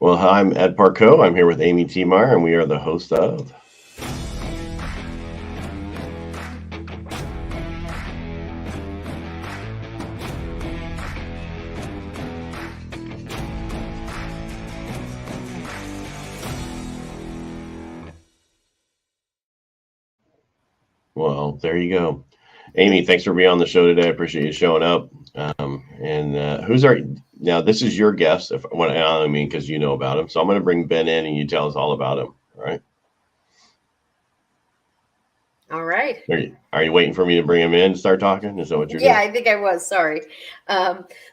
Well, hi, I'm Ed Parco. I'm here with Amy T. Meyer, and we are the host of. Well, there you go. Amy, thanks for being on the show today. I appreciate you showing up. Who's our now? This is your guest. If what I mean, because you know about him, so I'm going to bring Ben in, and you tell us all about him. All right. All right. Are you waiting for me to bring him in and start talking? Is that what you're Yeah, doing? I think I was. Sorry.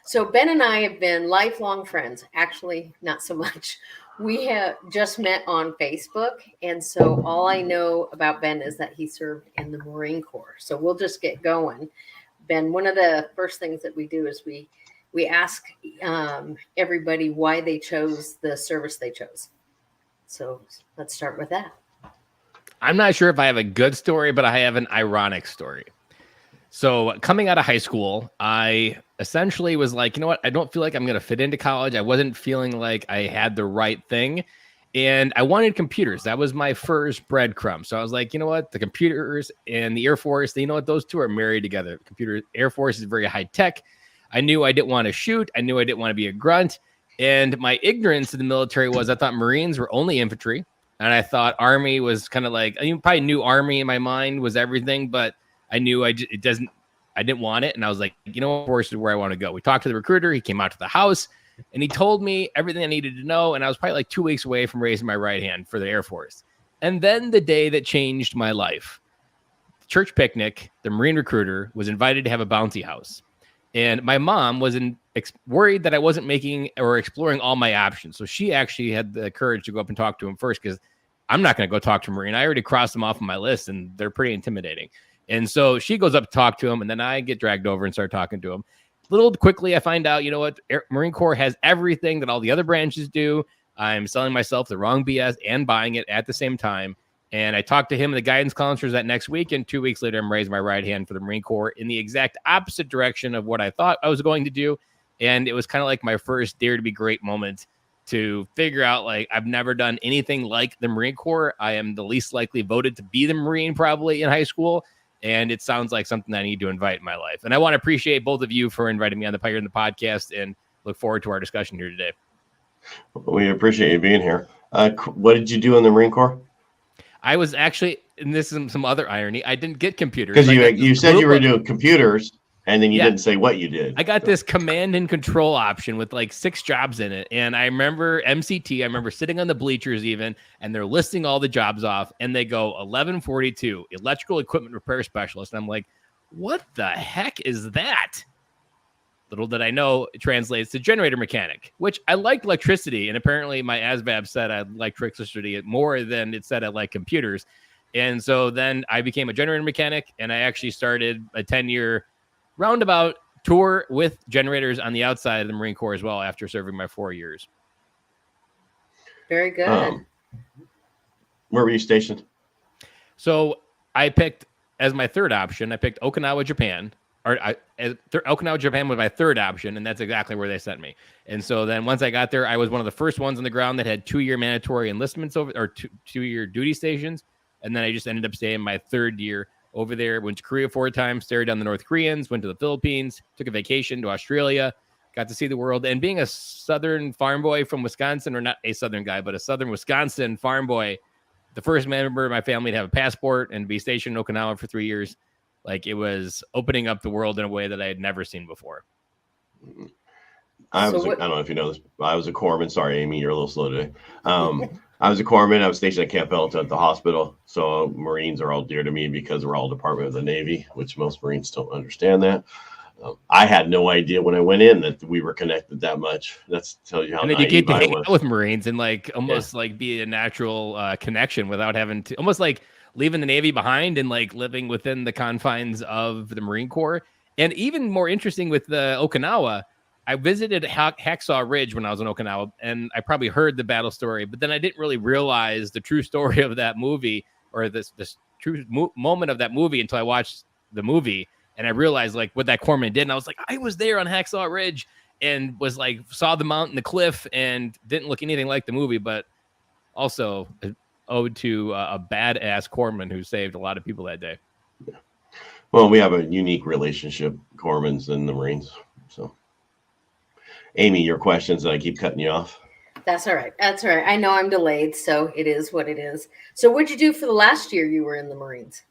So Ben and I have been lifelong friends. Actually, not so much. We have just met on Facebook. And so all I know about Ben is that he served in the Marine Corps. So we'll just get going. Ben, one of the first things that we do is we ask everybody why they chose the service they chose. So let's start with that. I'm not sure if I have a good story, but I have an ironic story. So coming out of high school, I essentially was like, you know what? I don't feel like I'm going to fit into college. I wasn't feeling like I had the right thing. And I wanted computers. That was my first breadcrumb. So I was like, you know what? The computers and the Air Force, you know what? Those two are married together. Air Force is very high tech. I knew I didn't want to shoot. I knew I didn't want to be a grunt. And my ignorance in the military was I thought Marines were only infantry. And I thought Army was kind of like, I probably knew Army in my mind was everything, but I knew I didn't want it. And I was like, you know, Air Force is where I want to go. We talked to the recruiter. He came out to the house and he told me everything I needed to know. And I was probably like 2 weeks away from raising my right hand for the Air Force. And then the day that changed my life, church picnic, the Marine recruiter was invited to have a bouncy house. And my mom was worried that I wasn't making or exploring all my options. So she actually had the courage to go up and talk to him first, because I'm not going to go talk to a Marine. I already crossed them off on my list, and they're pretty intimidating. And so she goes up to talk to him, and then I get dragged over and start talking to him. Little quickly, I find out, you know what? Marine Corps has everything that all the other branches do. I'm selling myself the wrong BS and buying it at the same time. And I talked to him and the guidance counselors that next week, and 2 weeks later, I'm raising my right hand for the Marine Corps in the exact opposite direction of what I thought I was going to do. And it was kind of like my first dare to be great moment to figure out, like, I've never done anything like the Marine Corps. I am the least likely voted to be the Marine probably in high school. And it sounds like something I need to invite in my life. And I want to appreciate both of you for inviting me on the podcast, and look forward to our discussion here today. We appreciate you being here. What did you do in the Marine Corps? I was actually, and this is some other irony, I didn't get computers. Because you said you were doing computers, and then you didn't say what you did. I got this command and control option with like 6 jobs in it. And I remember MCT, I remember sitting on the bleachers even, and they're listing all the jobs off, and they go 1142, electrical equipment repair specialist. And I'm like, what the heck is that? Little did I know it translates to generator mechanic, which I liked electricity. And apparently my ASVAB said I liked electricity more than it said I liked computers. And so then I became a generator mechanic, and I actually started a 10-year roundabout tour with generators on the outside of the Marine Corps as well after serving my 4 years. Very good. Where were you stationed? So I picked, as my third option, I picked Okinawa, Japan. Okinawa, Japan was my third option, and that's exactly where they sent me. And so then once I got there, I was one of the first ones on the ground that had 2-year mandatory enlistments or 2-year duty stations. And then I just ended up staying my 3rd year over there. Went to Korea 4 times, stared down the North Koreans, went to the Philippines, took a vacation to Australia, got to see the world. And being a Southern farm boy from Wisconsin, or not a Southern guy, but a Southern Wisconsin farm boy, the first member of my family to have a passport and be stationed in Okinawa for 3 years, like, it was opening up the world in a way that I had never seen before. I don't know if you know this. I was a corpsman. Sorry, Amy, you're a little slow today. I was a corpsman. I was stationed at Camp Pendleton at the hospital. So Marines are all dear to me because we're all Department of the Navy, which most Marines don't understand that. I had no idea when I went in that we were connected that much. That's tells you how. And then you get to hang out with Marines and like almost like be a natural connection without having to, almost like leaving the Navy behind and like living within the confines of the Marine Corps. And even more interesting with the Okinawa, I visited Hacksaw Ridge when I was in Okinawa, and I probably heard the battle story, but then I didn't really realize the true story of that movie, or this true moment of that movie, until I watched the movie, and I realized like what that corpsman did. And I was like, I was there on Hacksaw Ridge. and was like, saw the mountain, the cliff, and didn't look anything like the movie, but also owed to a badass corpsman who saved a lot of people that day. Well, we have a unique relationship, corpsmen and the Marines. So, Amy, your questions, and I keep cutting you off. That's all right. That's all right. I know I'm delayed, so it is what it is. So what'd you do for the last year you were in the Marines?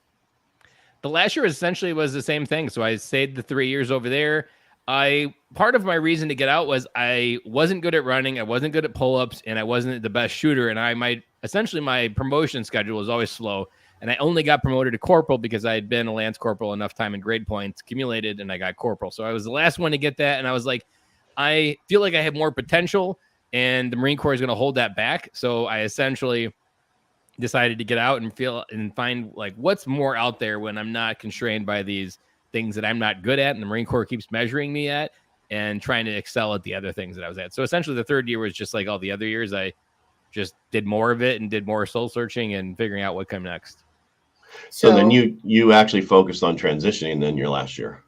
The last year essentially was the same thing. So I stayed the 3 years over there. Part of my reason to get out was I wasn't good at running. I wasn't good at pull-ups, and I wasn't the best shooter. And essentially my promotion schedule was always slow. And I only got promoted to corporal because I had been a Lance corporal enough time in grade points accumulated, and I got corporal. So I was the last one to get that. And I was like, I feel like I have more potential, and the Marine Corps is going to hold that back. So I essentially decided to get out and find like what's more out there when I'm not constrained by these things that I'm not good at, and the Marine Corps keeps measuring me at, and trying to excel at the other things that I was at. So essentially the third year was just like all the other years. I just did more of it and did more soul searching and figuring out what came next. So then you actually focused on transitioning then your last year.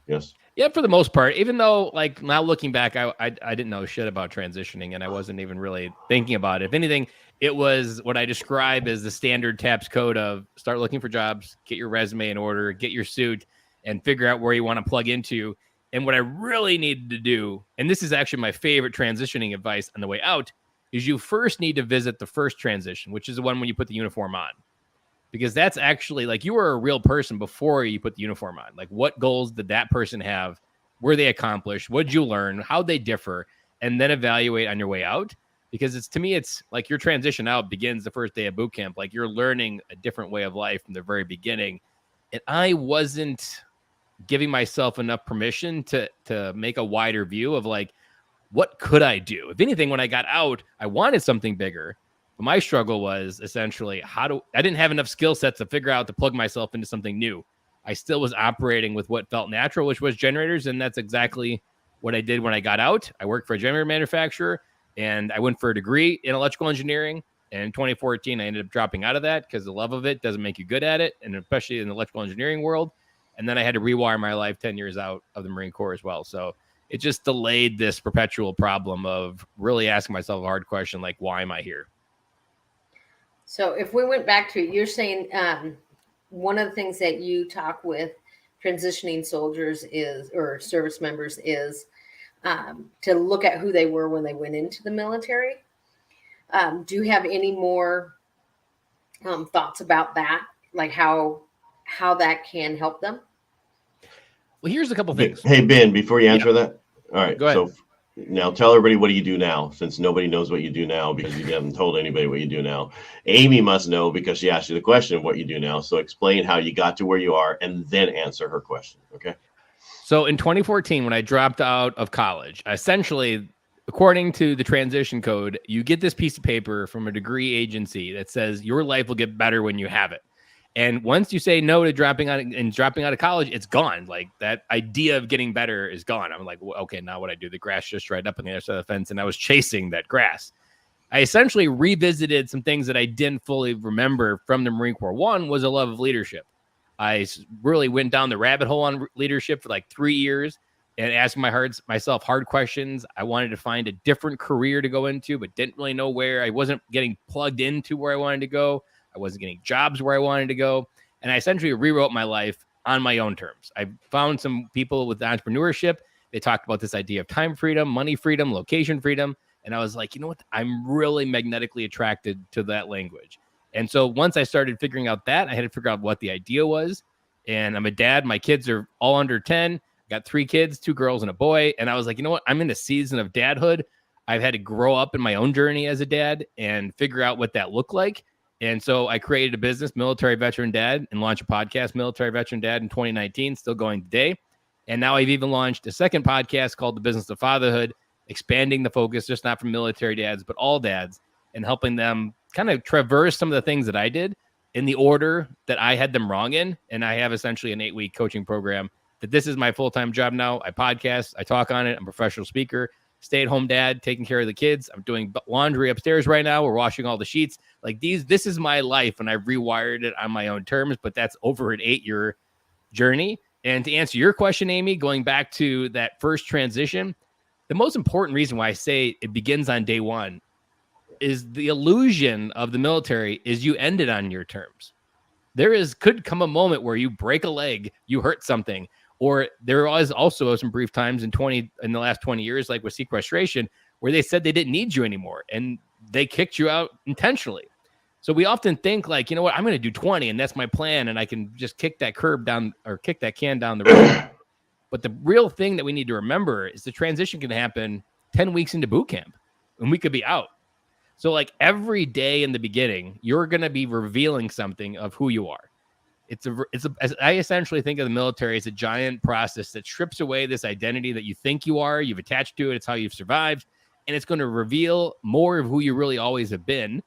Yes. Yeah, for the most part, even though like now looking back, I didn't know shit about transitioning, and I wasn't even really thinking about it. If anything, it was what I describe as the standard TAPS code of start looking for jobs, get your resume in order, get your suit, and figure out where you want to plug into. And what I really needed to do, and this is actually my favorite transitioning advice on the way out, is you first need to visit the first transition, which is the one when you put the uniform on. Because that's actually like you were a real person before you put the uniform on. Like what goals did that person have? Were they accomplished? What did you learn? How'd they differ? And then evaluate on your way out. Because to me, it's like your transition out begins the first day of boot camp. Like you're learning a different way of life from the very beginning. And I wasn't giving myself enough permission to make a wider view of like, what could I do? If anything, when I got out, I wanted something bigger. But my struggle was essentially I didn't have enough skill sets to figure out to plug myself into something new. I still was operating with what felt natural, which was generators. And that's exactly what I did when I got out. I worked for a generator manufacturer, and I went for a degree in electrical engineering. And in 2014, I ended up dropping out of that because the love of it doesn't make you good at it, and especially in the electrical engineering world. And then I had to rewire my life 10 years out of the Marine Corps as well. So it just delayed this perpetual problem of really asking myself a hard question, like, why am I here? So if we went back to it, you're saying one of the things that you talk with transitioning soldiers or service members is to look at who they were when they went into the military. Do you have any more thoughts about that? Like how that can help them? Well, here's a couple things. Hey, Ben, before you answer that. All right. Go ahead. So now tell everybody, what do you do now? Since nobody knows what you do now because you haven't told anybody what you do now. Amy must know because she asked you the question of what you do now. So explain how you got to where you are and then answer her question. Okay. So in 2014, when I dropped out of college, essentially, according to the transition code, you get this piece of paper from a degree agency that says your life will get better when you have it. And once you say no to dropping out of college, it's gone. Like that idea of getting better is gone. I'm like, well, okay, now what I do? The grass just dried up on the other side of the fence, and I was chasing that grass. I essentially revisited some things that I didn't fully remember from the Marine Corps. One was a love of leadership. I really went down the rabbit hole on leadership for like 3 years and asked myself hard questions. I wanted to find a different career to go into, but didn't really know where. I wasn't getting plugged into where I wanted to go. I wasn't getting jobs where I wanted to go. And I essentially rewrote my life on my own terms. I found some people with entrepreneurship. They talked about this idea of time freedom, money freedom, location freedom. And I was like, you know what? I'm really magnetically attracted to that language. And so once I started figuring out that, I had to figure out what the idea was. And I'm a dad. My kids are all under 10. Got 3 kids, 2 girls and a boy. And I was like, you know what? I'm in a season of dadhood. I've had to grow up in my own journey as a dad and figure out what that looked like. And so I created a business, Military Veteran Dad, and launched a podcast, Military Veteran Dad, in 2019, still going today. And now I've even launched a second podcast called The Business of Fatherhood, expanding the focus, just not from military dads, but all dads, and helping them kind of traverse some of the things that I did in the order that I had them wrong in. And I have essentially an 8-week coaching program that this is my full-time job now. I podcast, I talk on it. I'm a professional speaker, stay-at-home dad, taking care of the kids. I'm doing laundry upstairs right now. We're washing all the sheets. Like this is my life, and I've rewired it on my own terms, but that's over an 8-year journey. And to answer your question, Amy, going back to that first transition, the most important reason why I say it begins on day one is the illusion of the military is you end it on your terms. Could come a moment where you break a leg, you hurt something, or there was also some brief times in the last 20 years, like with sequestration, where they said they didn't need you anymore and they kicked you out intentionally. So we often think like, you know what, I'm going to do 20 and that's my plan. And I can just kick that can down the road. But the real thing that we need to remember is the transition can happen 10 weeks into boot camp and we could be out. So like every day in the beginning, you're going to be revealing something of who you are. I essentially think of the military as a giant process that strips away this identity that you think you are. You've attached to it. It's how you've survived. And it's going to reveal more of who you really always have been.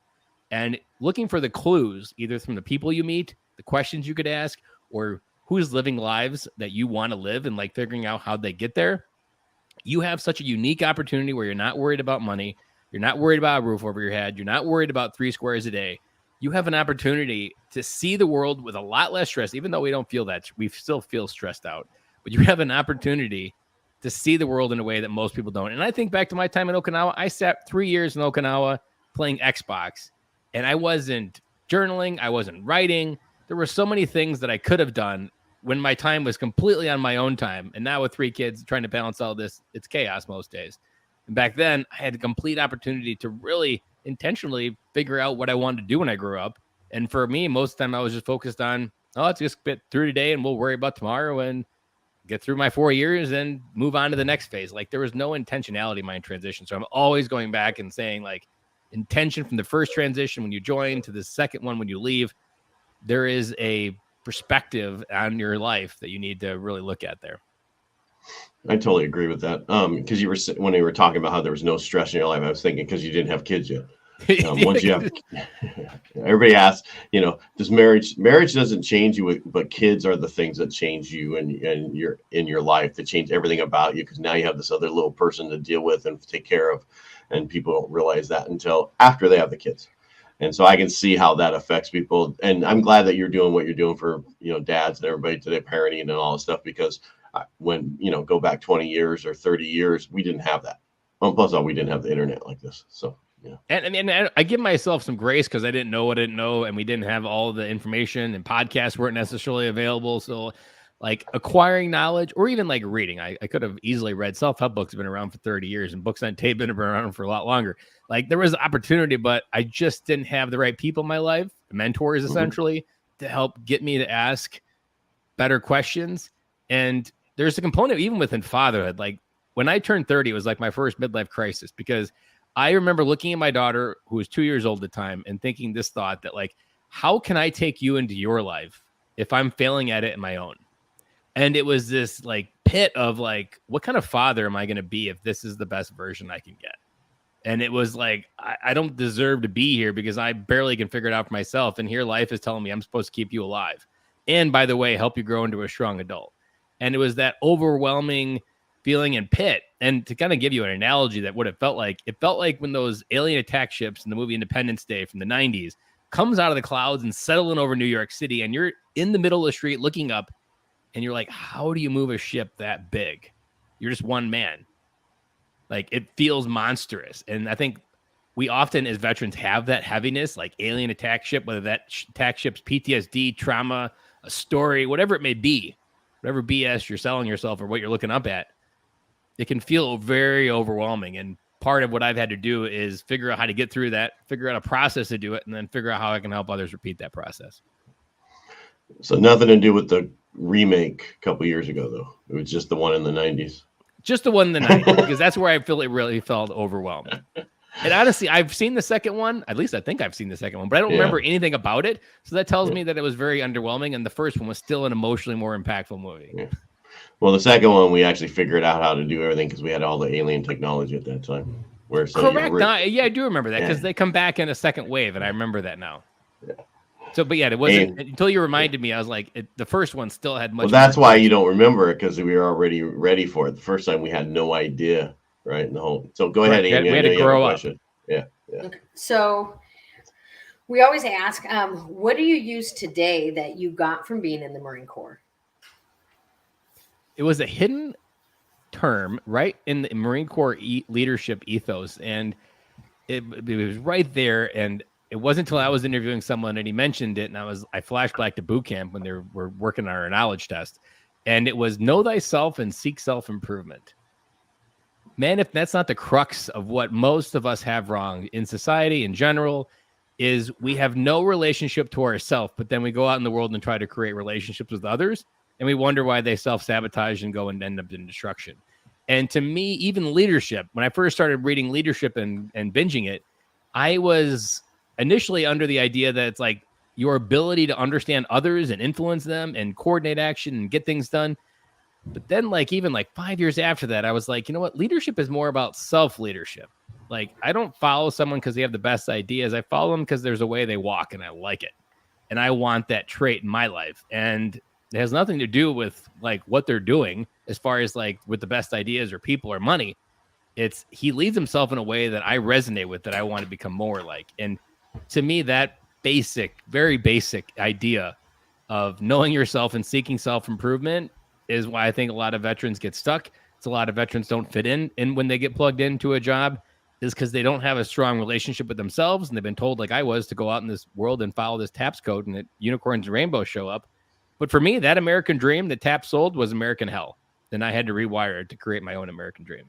And looking for the clues, either from the people you meet, the questions you could ask, or who's living lives that you want to live and like figuring out how they get there. You have such a unique opportunity where you're not worried about money. You're not worried about a roof over your head. You're not worried about 3 squares a day. You have an opportunity to see the world with a lot less stress, even though we don't feel that. We still feel stressed out. But you have an opportunity to see the world in a way that most people don't. And I think back to my time in Okinawa. I sat 3 years in Okinawa playing Xbox. And I wasn't journaling. I wasn't writing. There were so many things that I could have done when my time was completely on my own time. And now with 3 kids trying to balance all this, it's chaos most days. And back then, I had a complete opportunity to really intentionally figure out what I wanted to do when I grew up. And for me, most of the time, I was just focused on, let's just get through today and we'll worry about tomorrow and get through my 4 years and move on to the next phase. Like there was no intentionality in my transition. So I'm always going back and saying like, intention from the first transition when you join to the second one when you leave, there is a perspective on your life that you need to really look at there. I totally agree with that. Because when you were talking about how there was no stress in your life, I was thinking because you didn't have kids yet. Once you have, everybody asks, does marriage doesn't change you, but kids are the things that change you and you're in your life, that change everything about you, because now you have this other little person to deal with and take care of. And people don't realize that until after they have the kids. And so I can see how that affects people. And I'm glad that you're doing what you're doing for, dads and everybody today, parenting and all this stuff, because when, go back 20 years or 30 years, we didn't have that. Well, plus we didn't have the internet like this. So, yeah. And I give myself some grace because I didn't know what I didn't know. And we didn't have all the information and podcasts weren't necessarily available. So like acquiring knowledge or even like reading, I could have easily read. Self-help books have been around for 30 years and books on tape have been around for a lot longer. Like there was opportunity, but I just didn't have the right people in my life, mentors essentially, to help get me to ask better questions. And there's a component even within fatherhood. Like when I turned 30, it was like my first midlife crisis, because I remember looking at my daughter who was 2 years old at the time and thinking this thought that like, how can I take you into your life if I'm failing at it in my own? And it was this like pit of like, what kind of father am I going to be if this is the best version I can get? And it was like, I don't deserve to be here because I barely can figure it out for myself. And here life is telling me I'm supposed to keep you alive. And by the way, help you grow into a strong adult. And it was that overwhelming feeling and pit. And to kind of give you an analogy that what it felt like when those alien attack ships in the movie Independence Day from the 90s comes out of the clouds and settling over New York City. And you're in the middle of the street looking up. And you're like, how do you move a ship that big? You're just one man. Like it feels monstrous. And I think we often as veterans have that heaviness, like alien attack ship, whether that attack ship's PTSD, trauma, a story, whatever it may be, whatever BS you're selling yourself or what you're looking up at, it can feel very overwhelming. And part of what I've had to do is figure out how to get through that, figure out a process to do it, and then figure out how I can help others repeat that process. So nothing to do with the remake a couple years ago, though. It was just the one in the 90s. Just the one in the 90s, because that's where I feel it really felt overwhelmed. And honestly, I've seen the second one. At least I think I've seen the second one, but I don't remember anything about it. So that tells me that it was very underwhelming. And the first one was still an emotionally more impactful movie. Yeah. Well, the second one, we actually figured out how to do everything because we had all the alien technology at that time. Correct. I do remember that because they come back in a second wave, and I remember that now. Yeah. So, but yeah, it wasn't until you reminded me. I was like, the first one still had much. Well, that's why you don't remember it, because we were already ready for it. The first time we had no idea, right? So go ahead, Amy. We had to grow up. Yeah. Okay. So we always ask, what do you use today that you got from being in the Marine Corps? It was a hidden term right in the Marine Corps leadership ethos. And it was right there. And it wasn't until I was interviewing someone and he mentioned it. And I flashed back to boot camp when they were working on our knowledge test. And it was know thyself and seek self-improvement. Man, if that's not the crux of what most of us have wrong in society in general, is we have no relationship to ourselves, but then we go out in the world and try to create relationships with others, and we wonder why they self-sabotage and go and end up in destruction. And to me, even leadership, when I first started reading leadership and binging it, I was initially under the idea that it's like your ability to understand others and influence them and coordinate action and get things done. But then even 5 years after that, I was like, you know what? Leadership is more about self-leadership. Like, I don't follow someone because they have the best ideas. I follow them because there's a way they walk and I like it. And I want that trait in my life. And it has nothing to do with what they're doing as far as with the best ideas or people or money. It's he leads himself in a way that I resonate with, that I want to become more like. And to me, that very basic idea of knowing yourself and seeking self-improvement is why I think a lot of veterans get stuck. It's a lot of veterans don't fit in. And when they get plugged into a job is because they don't have a strong relationship with themselves. And they've been told, like I was, to go out in this world and follow this TAPS code and that unicorns and rainbows show up. But for me, that American dream that TAPS sold was American hell. Then I had to rewire it to create my own American dream.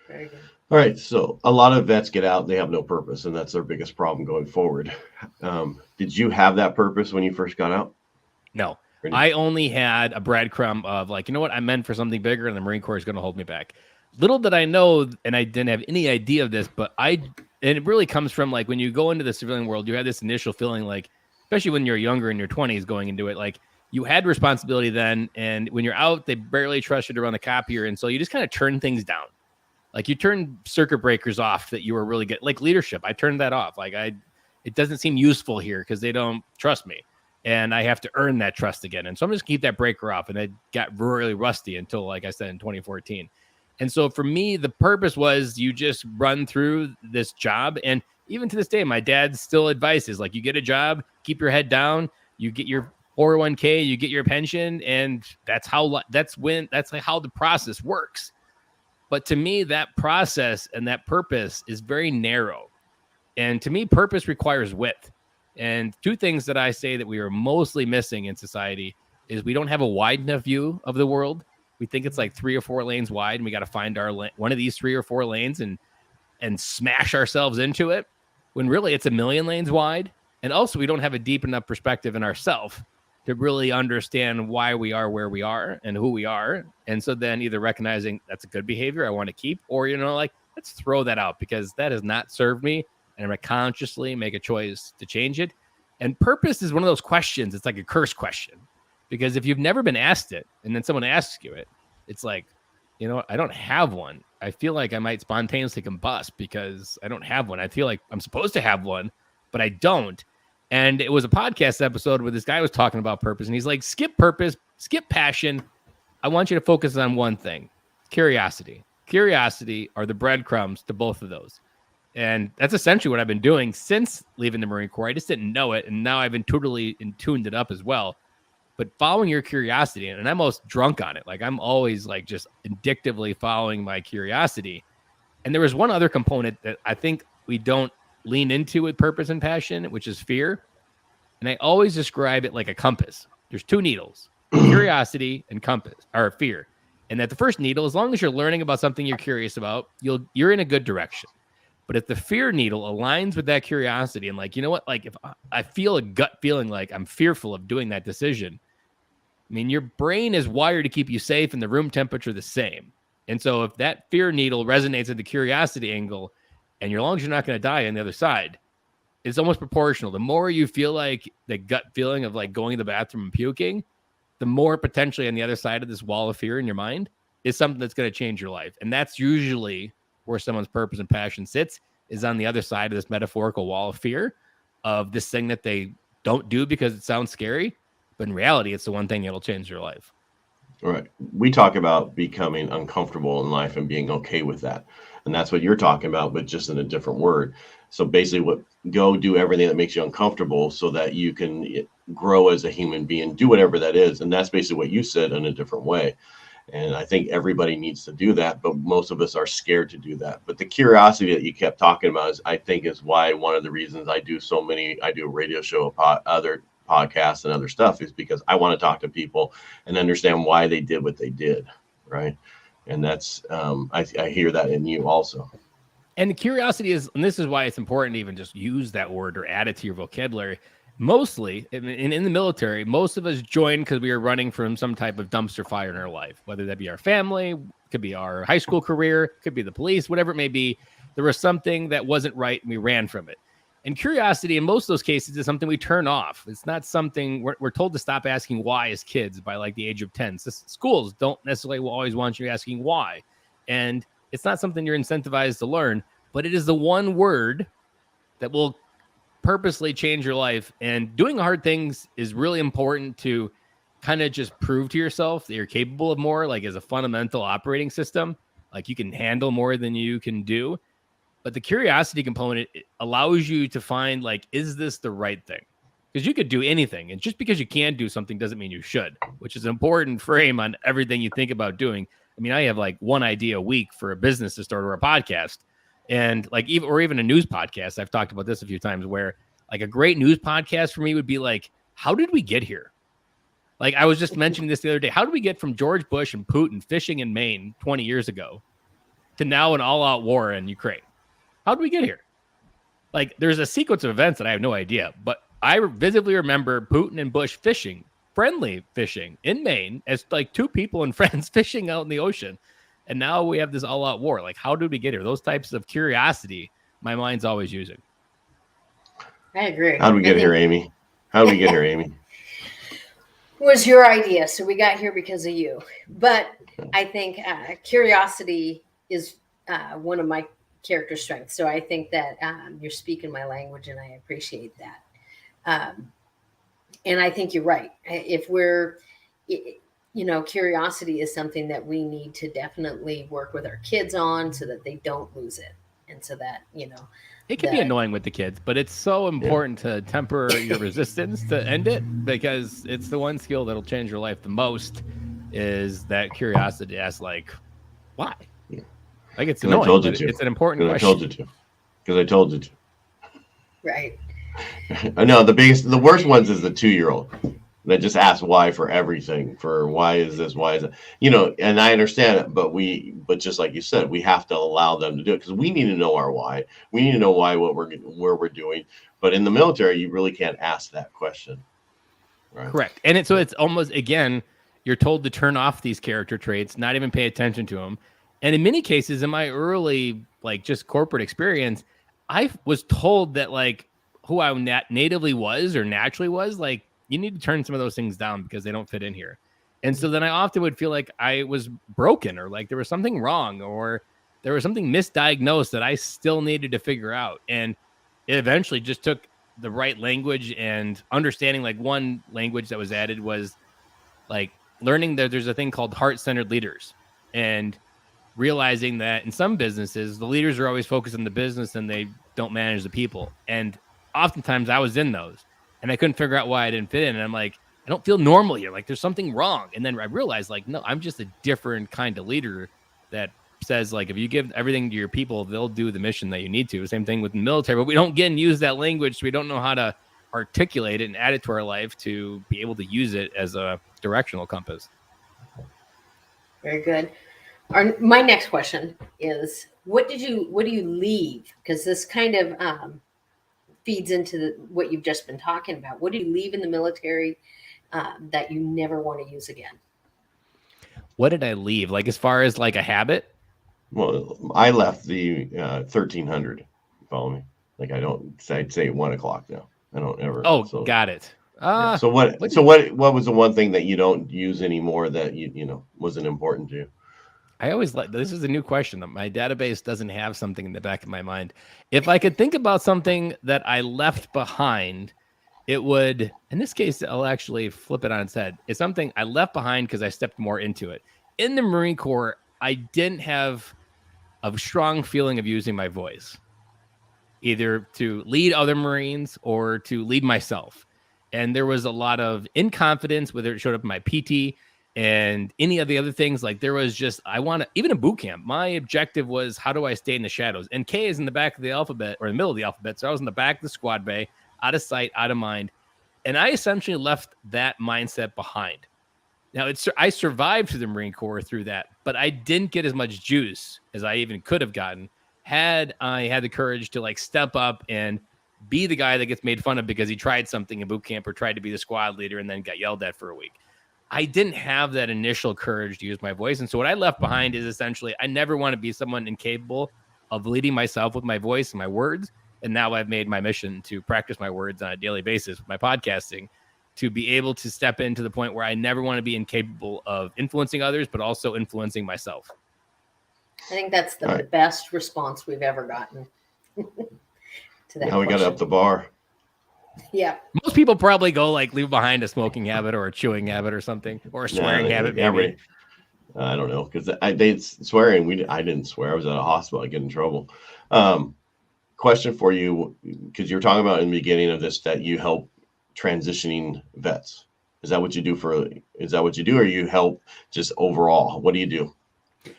Very good. All right. So a lot of vets get out, they have no purpose, and that's their biggest problem going forward. Did you have that purpose when you first got out? No. I only had a breadcrumb of you know what, I'm meant for something bigger and the Marine Corps is going to hold me back. Little did I know, and I didn't have any idea of this, but and it really comes from when you go into the civilian world, you have this initial feeling especially when you're younger in your 20s going into it, you had responsibility then. And when you're out, they barely trust you to run the copier. And so you just kind of turn things down. You turn circuit breakers off that you were really good. Leadership, I turned that off. It doesn't seem useful here because they don't trust me. And I have to earn that trust again. And so I'm just keep that breaker off. And it got really rusty until, like I said, in 2014. And so for me, the purpose was you just run through this job. And even to this day, my dad's still advice is you get a job, keep your head down, you get your 401k, you get your pension. And that's how the process works. But to me, that process and that purpose is very narrow. And to me, purpose requires width. And two things that I say that we are mostly missing in society is we don't have a wide enough view of the world. We think it's 3 or 4 lanes wide, and we got to find one of these 3 or 4 lanes and smash ourselves into it, when really it's 1,000,000 lanes wide. And also we don't have a deep enough perspective in ourselves to really understand why we are where we are and who we are. And so then either recognizing that's a good behavior I want to keep, or, let's throw that out because that has not served me. And I'm going to consciously make a choice to change it. And purpose is one of those questions. It's like a curse question, because if you've never been asked it and then someone asks you it, it's I don't have one. I feel like I might spontaneously combust because I don't have one. I feel like I'm supposed to have one, but I don't. And it was a podcast episode where this guy was talking about purpose, and he's like, skip purpose, skip passion. I want you to focus on one thing: curiosity. Curiosity are the breadcrumbs to both of those. And that's essentially what I've been doing since leaving the Marine Corps. I just didn't know it. And now I've been totally tuned it up as well. But following your curiosity, and I'm almost drunk on it. I'm always just addictively following my curiosity. And there was one other component that I think we don't lean into with purpose and passion, which is fear. And I always describe it like a compass. There's 2 needles, curiosity and compass, or fear. And that the first needle, as long as you're learning about something you're curious about, you're in a good direction. But if the fear needle aligns with that curiosity and you know what, if I feel a gut feeling I'm fearful of doing that decision, I mean, your brain is wired to keep you safe and the room temperature the same. And so if that fear needle resonates at the curiosity angle, and as long as you're not going to die on the other side, it's almost proportional. The more you feel the gut feeling of going to the bathroom and puking, the more potentially on the other side of this wall of fear in your mind is something that's going to change your life. And that's usually where someone's purpose and passion sits, is on the other side of this metaphorical wall of fear of this thing that they don't do because it sounds scary. But in reality, it's the one thing that'll change their life. All right. We talk about becoming uncomfortable in life and being okay with that. And that's what you're talking about, but just in a different word. So basically go do everything that makes you uncomfortable so that you can grow as a human being, do whatever that is. And that's basically what you said in a different way. And I think everybody needs to do that, but most of us are scared to do that. But the curiosity that you kept talking about is, I think, is why one of the reasons I do a radio show, other podcasts and other stuff, is because I want to talk to people and understand why they did what they did. Right. And that's, I hear that in you also. And curiosity is, and this is why it's important to even just use that word or add it to your vocabulary. Mostly in the military, most of us joined because we were running from some type of dumpster fire in our life, whether that be our family, could be our high school career, could be the police, whatever it may be. There was something that wasn't right and we ran from it. And curiosity in most of those cases is something we turn off. It's not something we're told to stop asking why as kids by like the age of 10. So schools don't necessarily always want you asking why. And it's not something you're incentivized to learn, but it is the one word that will purposely change your life. And doing hard things is really important to kind of just prove to yourself that you're capable of more, like as a fundamental operating system. Like you can handle more than you can do. But the curiosity component allows you to find, like, is this the right thing? Because you could do anything. And just because you can do something doesn't mean you should, which is an important frame on everything you think about doing. I mean, I have like one idea a week for a business to start or a podcast. And like, even a news podcast. I've talked about this a few times where like a great news podcast for me would be like, how did we get here? Like I was just mentioning this the other day. How did we get from George Bush and Putin fishing in Maine 20 years ago to now an all-out war in Ukraine? How did we get here? Like there's a sequence of events that I have no idea, but I visibly remember Putin and Bush fishing, friendly fishing in Maine as like two people and friends fishing out in the ocean. And now we have this all-out war. Like, how did we get here? Those types of curiosity, my mind's always using. I agree. How did we get here, Amy? How did we get here, Amy? Was your idea. So we got here because of you. But I think curiosity is one of my character strengths. So I think that you're speaking my language and I appreciate that. And I think you're right. If we're, curiosity is something that we need to definitely work with our kids on so that they don't lose it. And so that, it can be annoying with the kids, but it's so important to temper your resistance to end it, because it's the one skill that'll change your life the most is that curiosity to ask, like, why? Yeah. Like it's annoying, but it's an important question. I told you to. Because I told you to. Right. I know the worst ones is the 2-year-old that just asks why for everything. For why is this? Why is it? And I understand it, but just like you said, we have to allow them to do it because we need to know our why. We need to know why where we're doing. But in the military, you really can't ask that question. Right? Correct. And it's almost, again, you're told to turn off these character traits, not even pay attention to them. And in many cases, in my early, like just corporate experience, I was told that like who I natively was or naturally was, like, you need to turn some of those things down because they don't fit in here. And so then I often would feel like I was broken or like there was something wrong or there was something misdiagnosed that I still needed to figure out. And it eventually just took the right language and understanding. Like one language that was added was like learning that there's a thing called heart-centered leaders and realizing that in some businesses, the leaders are always focused on the business and they don't manage the people. And oftentimes I was in those and I couldn't figure out why I didn't fit in. And I'm like, I don't feel normal here. Like there's something wrong. And then I realized like, no, I'm just a different kind of leader that says like, if you give everything to your people, they'll do the mission that you need to. Same thing with the military, but we don't get and use that language. So we don't know how to articulate it and add it to our life to be able to use it as a directional compass. Very good. My next question is, what do you leave? Because this kind of feeds into what you've just been talking about. What do you leave in the military that you never want to use again? What did I leave? Like as far as like a habit? Well, I left the 1300. Follow me? Like I'd say 1 o'clock now. I don't ever. Oh, so, got it. Yeah. So what was the one thing that you don't use anymore that you wasn't important to you? I always like, this is a new question that my database doesn't have something in the back of my mind. If I could think about something that I left behind, it would, in this case, I'll actually flip it on its head. It's something I left behind because I stepped more into it. In the Marine Corps, I didn't have a strong feeling of using my voice, either to lead other Marines or to lead myself. And there was a lot of inconfidence, whether it showed up in my PT. and any of the other things. Like there was just, even in boot camp, my objective was, how do I stay in the shadows? And K is in the back of the alphabet, or in the middle of the alphabet. So I was in the back of the squad bay, out of sight, out of mind. And I essentially left that mindset behind. Now, I survived through the Marine Corps through that, but I didn't get as much juice as I even could have gotten had I had the courage to like step up and be the guy that gets made fun of because he tried something in boot camp or tried to be the squad leader and then got yelled at for a week. I didn't have that initial courage to use my voice. And so what I left behind is essentially, I never want to be someone incapable of leading myself with my voice and my words. And now I've made my mission to practice my words on a daily basis with my podcasting, to be able to step into the point where I never want to be incapable of influencing others, but also influencing myself. I think that's the best response we've ever gotten to that. Now we got to up the bar. Yeah. Most people probably go like leave behind a smoking habit or a chewing habit or something, or a swearing habit. Maybe. I don't know, because they swearing. I didn't swear. I was at a hospital. I get in trouble. Question for you, because you were talking about in the beginning of this that you help transitioning vets. Is that what you do, or you help just overall? What do you do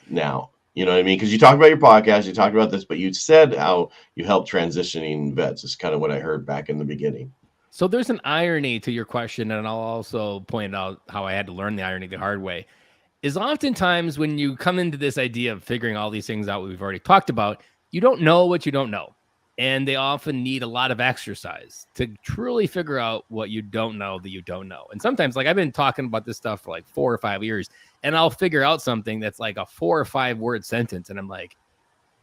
now? You know what I mean? Because you talked about your podcast, you talked about this, but you said how you help transitioning vets. Is kind of what I heard back in the beginning. So there's an irony to your question, and I'll also point out how I had to learn the irony the hard way. Is oftentimes when you come into this idea of figuring all these things out we've already talked about, you don't know what you don't know. And they often need a lot of exercise to truly figure out what you don't know that you don't know. And sometimes, like I've been talking about this stuff for like 4 or 5 years, and I'll figure out something that's like a 4 or 5 word sentence. And I'm like,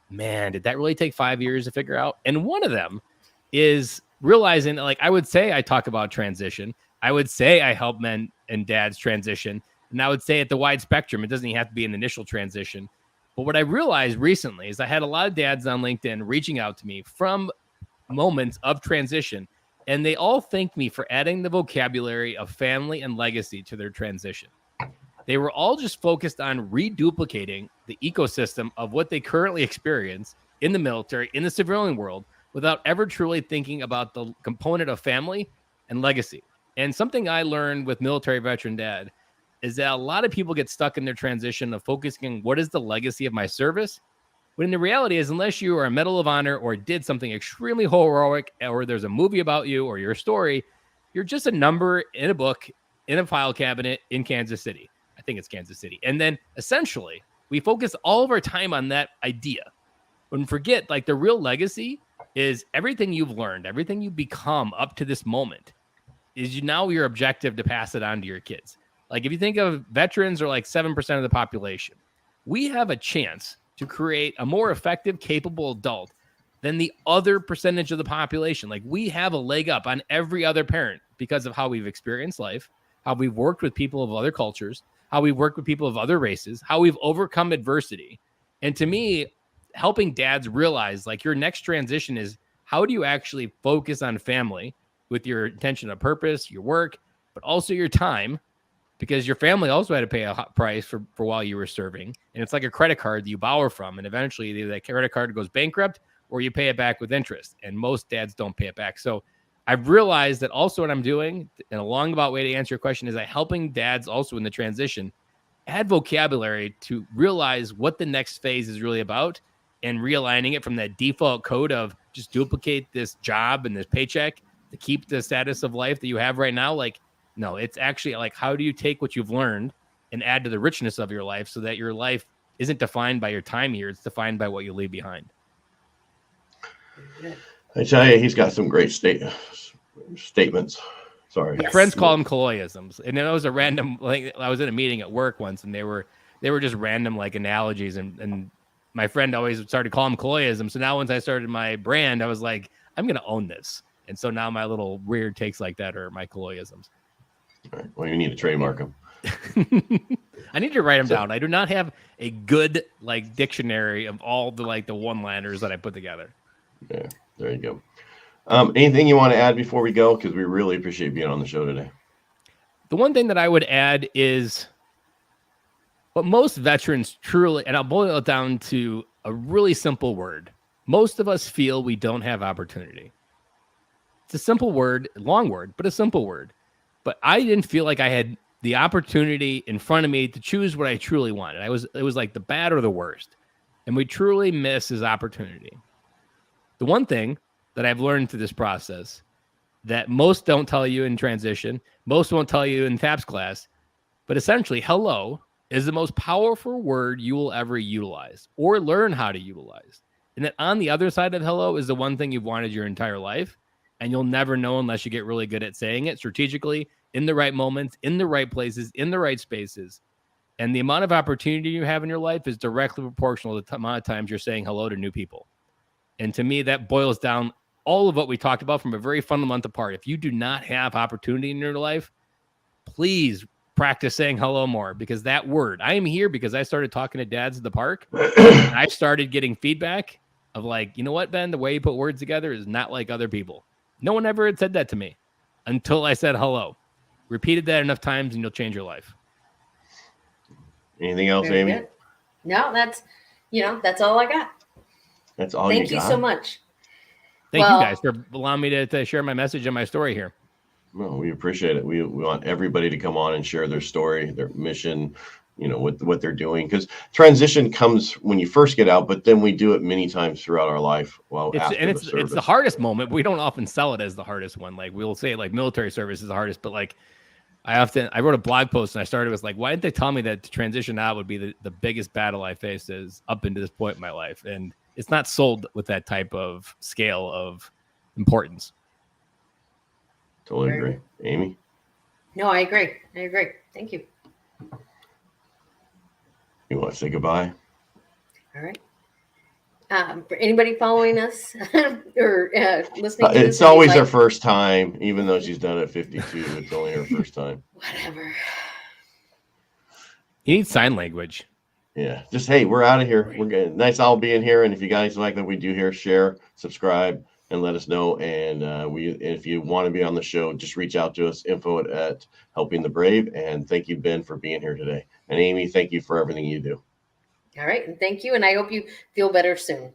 man, did that really take 5 years to figure out? And one of them is realizing, like, I would say I talk about transition. I would say I help men and dads transition. And I would say at the wide spectrum, it doesn't even have to be an initial transition. But what I realized recently is I had a lot of dads on LinkedIn reaching out to me from moments of transition, and they all thanked me for adding the vocabulary of family and legacy to their transition. They were all just focused on reduplicating the ecosystem of what they currently experience in the military, in the civilian world, without ever truly thinking about the component of family and legacy. And something I learned with military veteran dad is that a lot of people get stuck in their transition of focusing on what is the legacy of my service, when the reality is, unless you are a Medal of Honor or did something extremely heroic, or there's a movie about you or your story, you're just a number in a book, in a file cabinet in Kansas City. I think it's Kansas City. And then essentially we focus all of our time on that idea and forget like the real legacy is everything you've learned, everything you've become up to this moment is now your objective to pass it on to your kids. Like if you think of veterans are like 7% of the population, we have a chance to create a more effective, capable adult than the other percentage of the population. Like we have a leg up on every other parent because of how we've experienced life, how we've worked with people of other cultures, how we've worked with people of other races, how we've overcome adversity. And to me, helping dads realize like your next transition is how do you actually focus on family with your intention of purpose, your work, but also your time, because your family also had to pay a price for while you were serving. And it's like a credit card that you borrow from. And eventually either that credit card goes bankrupt or you pay it back with interest. And most dads don't pay it back. So I've realized that also what I'm doing, in a long-about way to answer your question, is I'm helping dads also in the transition add vocabulary to realize what the next phase is really about and realigning it from that default code of just duplicate this job and this paycheck to keep the status of life that you have right now. Like, no, it's actually like, how do you take what you've learned and add to the richness of your life so that your life isn't defined by your time here, it's defined by what you leave behind. I tell you, he's got some great statements. Sorry. My friends call them Killoyisms. And it was a random, like I was in a meeting at work once and they were just random like analogies. And my friend always started calling them Killoyisms. So now once I started my brand, I was like, I'm going to own this. And so now my little weird takes like that are my Killoyisms. All right. Well, you need to trademark them. I need to write them down. I do not have a good like dictionary of all the like the one-liners that I put together. Yeah, there you go. Anything you want to add before we go? Because we really appreciate being on the show today. The one thing that I would add is what most veterans truly, and I'll boil it down to a really simple word. Most of us feel we don't have opportunity. It's a simple word, long word, but a simple word. But I didn't feel like I had the opportunity in front of me to choose what I truly wanted. It was like the bad or the worst. And we truly miss his opportunity. The one thing that I've learned through this process that most don't tell you in transition, most won't tell you in TAPS class, but essentially, hello is the most powerful word you will ever utilize or learn how to utilize. And that on the other side of hello is the one thing you've wanted your entire life. And you'll never know unless you get really good at saying it strategically, in the right moments, in the right places, in the right spaces. And the amount of opportunity you have in your life is directly proportional to the amount of times you're saying hello to new people. And to me, that boils down all of what we talked about from a very fundamental part. If you do not have opportunity in your life, please practice saying hello more, because that word, I am here because I started talking to dads at the park. And I started getting feedback of like, you know what, Ben, the way you put words together is not like other people. No one ever had said that to me until I said hello. Repeated that enough times and you'll change your life. Anything else, Very Amy? good. No, that's all I got. That's all Thank you you got? so much. Thank you guys for allowing me to share my message and my story here. No, we appreciate it. We want everybody to come on and share their story, their mission, what they're doing. Because transition comes when you first get out, but then we do it many times throughout our life. It's the hardest moment. We don't often sell it as the hardest one. Like we'll say like military service is the hardest, but like I wrote a blog post and I started with like, why didn't they tell me that to transition out would be the biggest battle I faced is up into this point in my life? And it's not sold with that type of scale of importance. Totally agree. Amy? No, I agree. Thank you. You want to say goodbye? All right. For anybody following us or listening to this, it's always her first time, even though she's done it 52. It's only her first time. Whatever. You need sign language. Yeah. Just, hey, we're out of here. We're good. Nice all being here. And if you guys like what we do here, share, subscribe, and let us know. And if you want to be on the show, just reach out to us, info@Helping the Brave. And thank you, Ben, for being here today. And Amy, thank you for everything you do. All right. And thank you. And I hope you feel better soon.